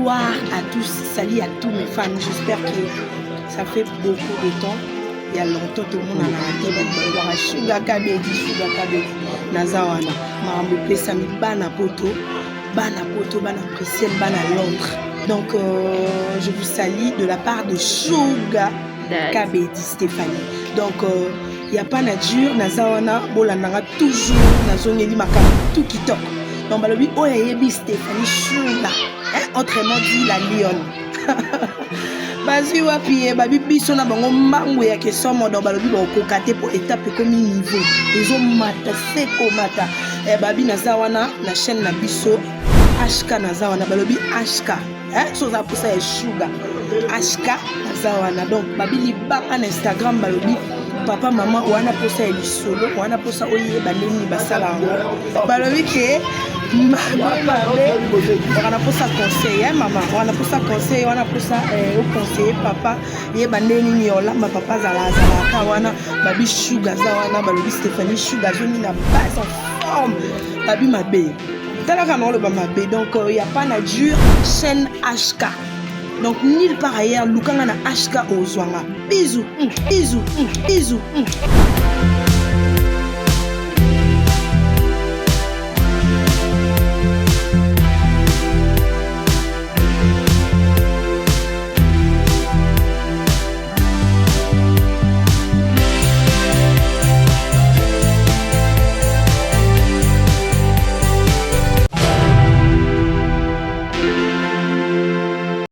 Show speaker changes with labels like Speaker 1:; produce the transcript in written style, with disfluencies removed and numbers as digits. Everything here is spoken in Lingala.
Speaker 1: Bonsoir à tous, salut à tous mes fans. J'espère que ça fait beaucoup de temps. Il y a longtemps tout le monde a raté. Sugar Kabedi, Nazawana. Marambo Pesami, Bana Poto, Bana Priscille, Bana Londres. Donc, je vous salue de la part de Sugar Kabedi Stéphanie. Donc, il n'y a pas nature, Nazawana, Bolananga, toujours, Nazongeli Makam, tout qui toque. Donc, balobi, Oyayebi Stéphanie Sugar, autrement dit la lionne. Bazi wapi babi biso na bango mbangu ya kesomo do balobi ba kokate po étape comme niveau ezo mata seko mata babi nazawana na chaîne na biso HK nazawana balobi HK so za posa ya Sugar HK nazawana donc babi libanga na Instagram balobi papa maman wana posa ya lisolo wana posa oyeba nini basala ngo balobi ke on a pour ça conseil maman on a pour ça conseil on a pour ça au conseiller papa ye bandeni ni ola ma papa zala kawana babi Sugar zawana balobi Stéphanie Sugar zoni na base en forme babi mabe tala kana le mabe donc il y a pas nature chaîne HK donc nulle part ailleurs lukanga na HK ozwanga bisous bisous bisous